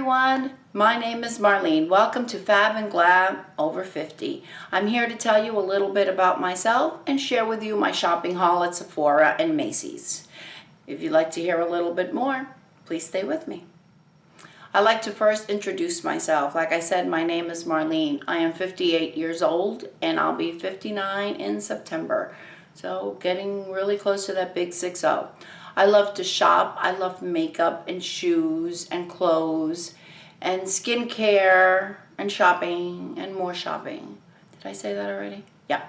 everyone, my name is Marlene. Welcome to Fab Glam over 50. I'm here to tell you a little bit about myself and share with you my shopping haul at Sephora and Macy's. If you'd like to hear a little bit more, please stay with me. I'd like to first introduce myself. Like I said, my name is Marlene. I am 58 years old and I'll be 59 in September. So getting really close to that big 6-0. I love to shop. I love makeup and shoes and clothes and skincare and shopping and more shopping. Did I say that already? Yeah.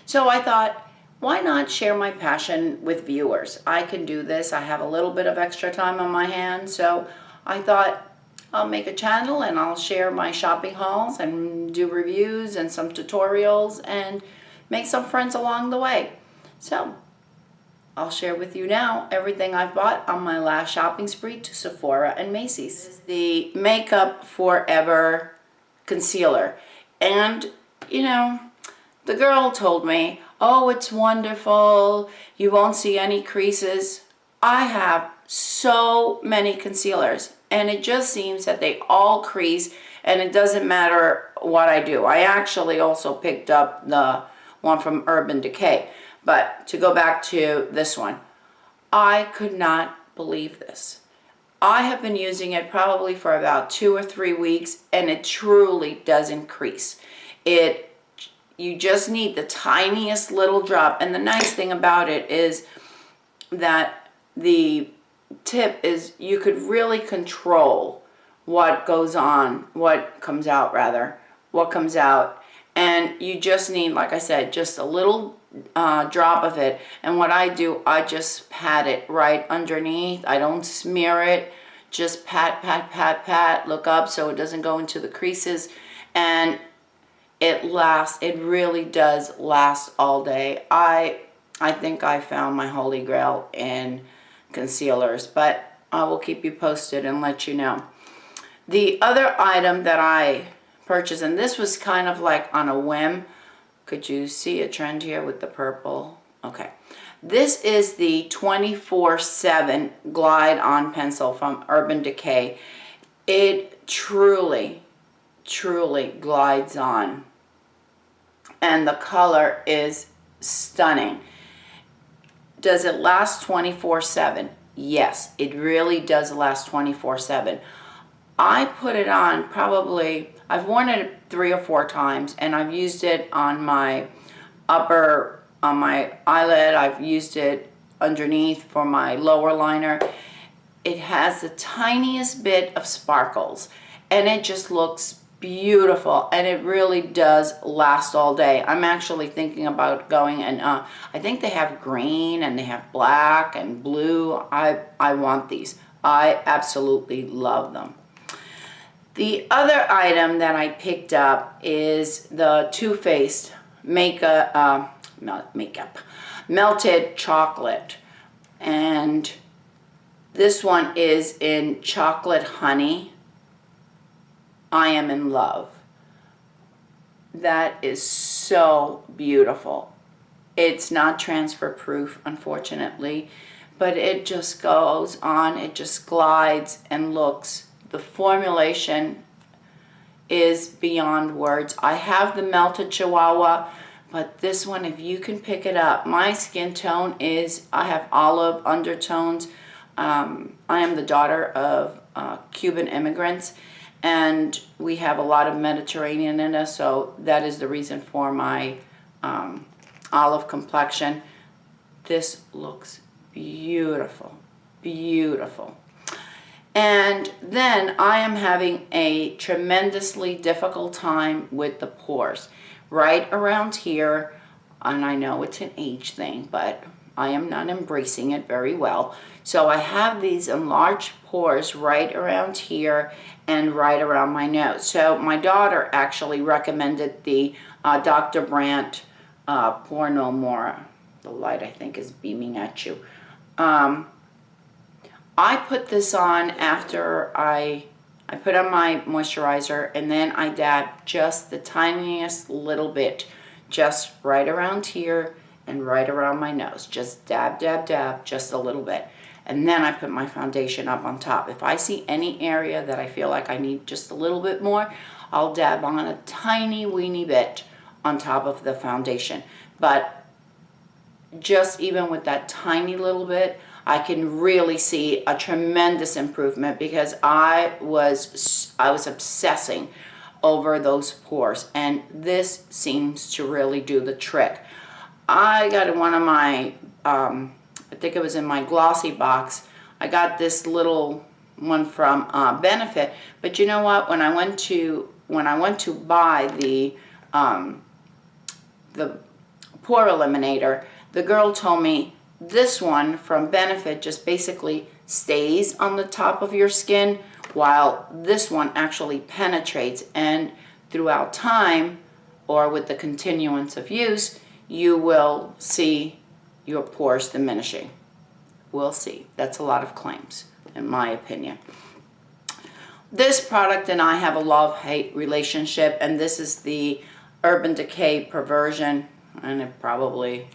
So I thought, why not share my passion with viewers? I can do this. I have a little bit of extra time on my hands. So I thought I'll make a channel and I'll share my shopping hauls and do reviews and some tutorials and make some friends along the way. So I'll share with you now everything I've bought on my last shopping spree to Sephora and Macy's. This is the Makeup Forever concealer. And, you know, the girl told me, oh, it's wonderful. You won't see any creases. I have so many concealers and it just seems that they all crease and it doesn't matter what I do. I actually also picked up the one from Urban Decay. But to go back to this one, I could not believe this. I have been using it probably for about 2 or 3 weeks and it truly doesn't crease. You just need the tiniest little drop. And the nice thing about it is that the tip is you could really control what goes on, what comes out. And you just need, like I said, just a little drop of it. And what I do, I just pat it right underneath. I don't smear it, just pat, pat, pat, pat, look up so it doesn't go into the creases. And it lasts, it really does last all day. I think I found my holy grail in concealers, but I will keep you posted and let you know. The other item that I purchased, and this was kind of like on a whim. Could you see a trend here with the purple? Okay. This is the 24/7 Glide On Pencil from Urban Decay. It truly, truly glides on. And the color is stunning. Does it last 24/7? Yes, it really does last 24/7. I put it on probably, I've worn it 3 or 4 times and I've used it on my on my eyelid. I've used it underneath for my lower liner. It has the tiniest bit of sparkles and it just looks beautiful and it really does last all day. I'm actually thinking about going and I think they have green and they have black and blue. I want these. I absolutely love them. The other item that I picked up is the Too Faced makeup melted chocolate, and this one is in chocolate honey. I am in love. That is so beautiful. It's not transfer proof, unfortunately, but it just goes on, it just glides and looks. The formulation is beyond words. I have the Melted Chihuahua, but this one, if you can pick it up, my skin tone is, I have olive undertones. I am the daughter of Cuban immigrants, and we have a lot of Mediterranean in us, so that is the reason for my olive complexion. This looks beautiful, beautiful. And then I am having a tremendously difficult time with the pores. Right around here, and I know it's an age thing, but I am not embracing it very well. So I have these enlarged pores right around here and right around my nose. So my daughter actually recommended the Dr. Brandt Pore No More. The light, I think, is beaming at you. I put this on after I put on my moisturizer, and then I dab just the tiniest little bit, just right around here and right around my nose. Just dab, dab, dab, just a little bit. And then I put my foundation up on top. If I see any area that I feel like I need just a little bit more, I'll dab on a tiny weeny bit on top of the foundation. But just even with that tiny little bit, I can really see a tremendous improvement, because I was obsessing over those pores, and this seems to really do the trick. I got in one of my, I think it was in my glossy box, I got this little one from Benefit, but you know what, when I went to buy the pore eliminator, the girl told me this one from Benefit just basically stays on the top of your skin, while this one actually penetrates, and throughout time, or with the continuance of use, you will see your pores diminishing. We'll see. That's a lot of claims, in my opinion. This product and I have a love-hate relationship, and this is the Urban Decay Perversion, and it probably,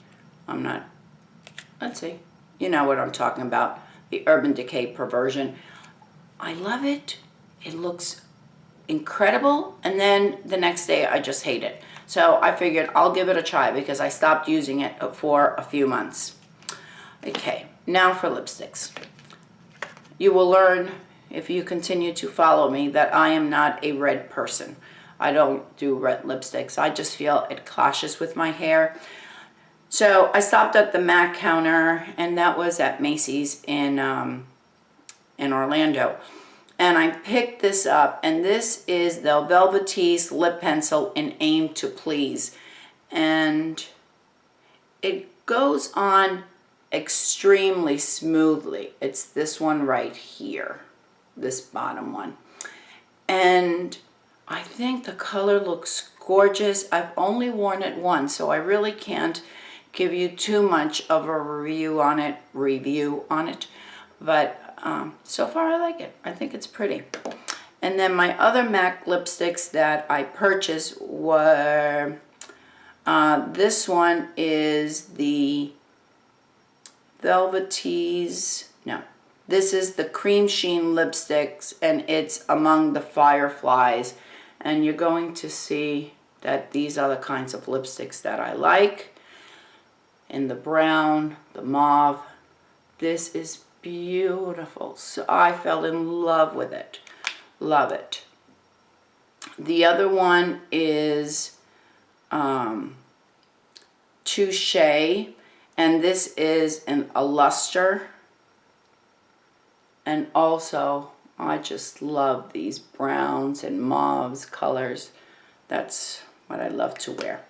let's see, you know what I'm talking about, the Urban Decay Perversion. I love it. It looks incredible, and then the next day I just hate it. So I figured I'll give it a try, because I stopped using it for a few months. Okay, now for lipsticks. You will learn, if you continue to follow me, that I am not a red person. I don't do red lipsticks. I just feel it clashes with my hair. So I stopped at the MAC counter, and that was at Macy's in Orlando. And I picked this up, and this is the Velvetese Lip Pencil in Aim to Please. And it goes on extremely smoothly. It's this one right here, this bottom one. And I think the color looks gorgeous. I've only worn it once, so I really can't give you too much of a review on it. But so far I like it. I think it's pretty. And then my other MAC lipsticks that I purchased were, this one is the Velvetese, no, this is the Cream Sheen lipsticks, and it's Among the Fireflies. And you're going to see that these are the kinds of lipsticks that I like. In the brown, the mauve. This is beautiful. So I fell in love with it. Love it. The other one is Touche, and this is a luster. And also, I just love these browns and mauves colors. That's what I love to wear.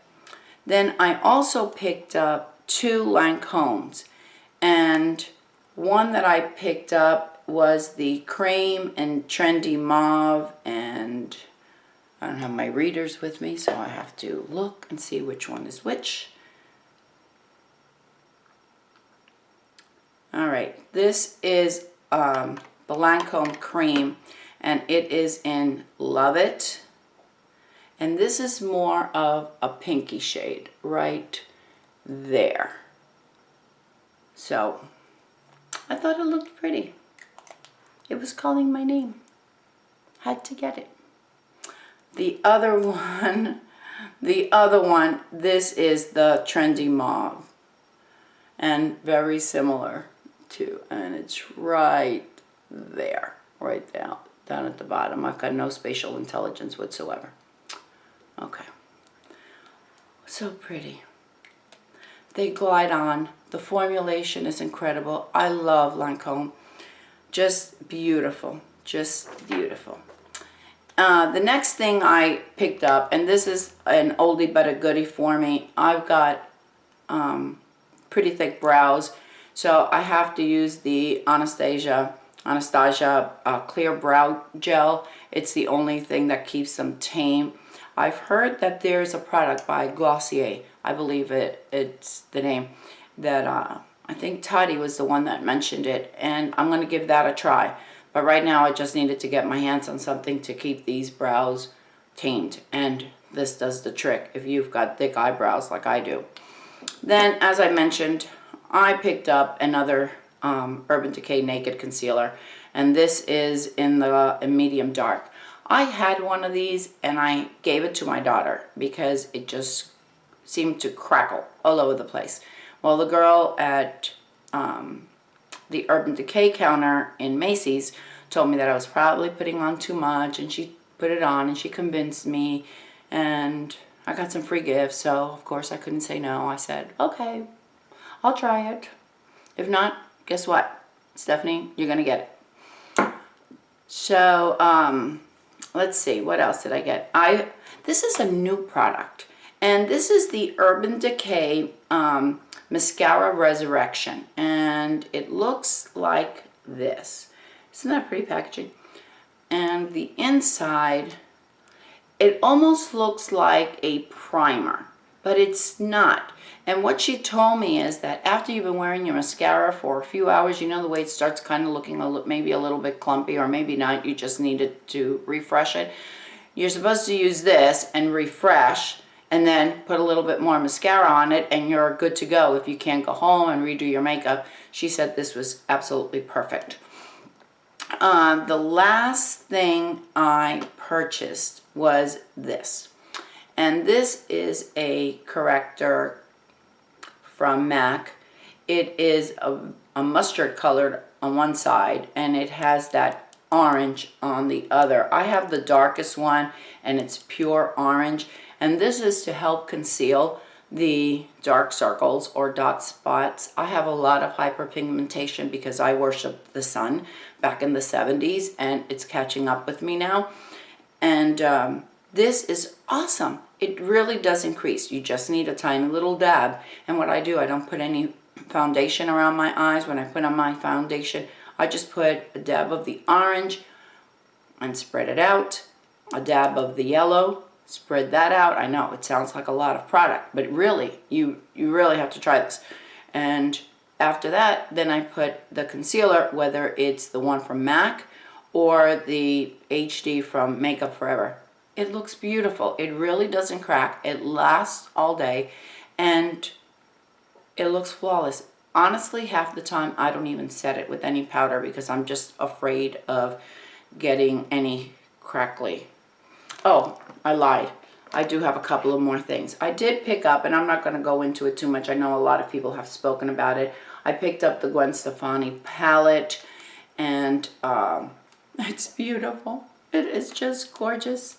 Then I also picked up 2 Lancomes, and one that I picked up was the Cream and Trendy Mauve, and I don't have my readers with me, so I have to look and see which one is which. Alright, this is the Lancome Cream, and it is in Love It. And this is more of a pinky shade right there. So I thought it looked pretty. It was calling my name. Had to get it. The other one, this is the Trendy Mauve. And very similar to, and it's right there, right down at the bottom. I've got no spatial intelligence whatsoever. Okay. So pretty. They glide on. The formulation is incredible. I love Lancome. Just beautiful. Just beautiful. The next thing I picked up, and this is an oldie but a goodie for me. I've got pretty thick brows, so I have to use the Anastasia Clear Brow Gel. It's the only thing that keeps them tame. I've heard that there's a product by Glossier, I believe it's the name, that I think Toddy was the one that mentioned it, and I'm going to give that a try. But right now I just needed to get my hands on something to keep these brows tamed, and this does the trick if you've got thick eyebrows like I do. Then, as I mentioned, I picked up another Urban Decay Naked Concealer, and this is in the medium dark. I had one of these and I gave it to my daughter because it just seemed to crackle all over the place. Well, the girl at the Urban Decay counter in Macy's told me that I was probably putting on too much, and she put it on and she convinced me, and I got some free gifts, so of course I couldn't say no. I said, okay, I'll try it. If not, guess what, Stephanie, you're gonna get it. So let's see, what else did I get? This is a new product, and this is the Urban Decay Mascara Resurrection, and it looks like this. Isn't that pretty packaging? And the inside, it almost looks like a primer, but it's not. And what she told me is that after you've been wearing your mascara for a few hours, you know the way it starts kind of looking maybe a little bit clumpy, or maybe not, you just needed to refresh it. You're supposed to use this and refresh, and then put a little bit more mascara on it, and you're good to go if you can't go home and redo your makeup. She said this was absolutely perfect. The last thing I purchased was this. And this is a corrector from MAC. It is a mustard colored on one side, and it has that orange on the other. I have the darkest one, and it's pure orange. And this is to help conceal the dark circles or dot spots. I have a lot of hyperpigmentation because I worshiped the sun back in the 70s, and it's catching up with me now. And this is awesome. It really does increase. You just need a tiny little dab. And what I do, I don't put any foundation around my eyes. When I put on my foundation, I just put a dab of the orange and spread it out, a dab of the yellow, spread that out. I know it sounds like a lot of product, but really, you really have to try this. And after that, then I put the concealer, whether it's the one from MAC or the HD from Makeup Forever. It looks beautiful. It really doesn't crack. It lasts all day, and it looks flawless. Honestly, half the time I don't even set it with any powder because I'm just afraid of getting any crackly. Oh, I lied. I do have a couple of more things. I did pick up, and I'm not going to go into it too much. I know a lot of people have spoken about it. I picked up the Gwen Stefani palette, and it's beautiful. It is just gorgeous.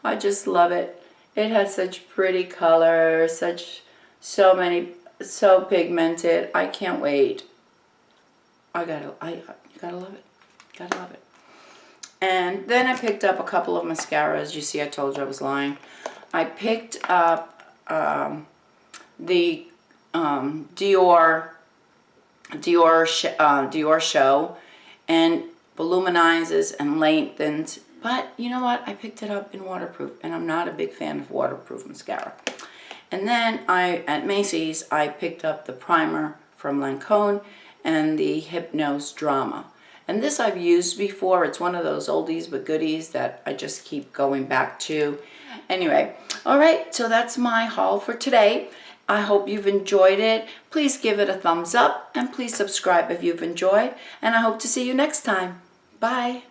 I just love it. It has such pretty colors, so pigmented. I can't wait. You gotta love it. Gotta love it. And then I picked up a couple of mascaras. You see, I told you I was lying. I picked up the Dior Show, and volumizes and lengthens. But you know what? I picked it up in waterproof, and I'm not a big fan of waterproof mascara. And then at Macy's, I picked up the primer from Lancome and the Hypnose Drama. And this I've used before. It's one of those oldies but goodies that I just keep going back to. Anyway, all right, so that's my haul for today. I hope you've enjoyed it. Please give it a thumbs up, and please subscribe if you've enjoyed. And I hope to see you next time. Bye.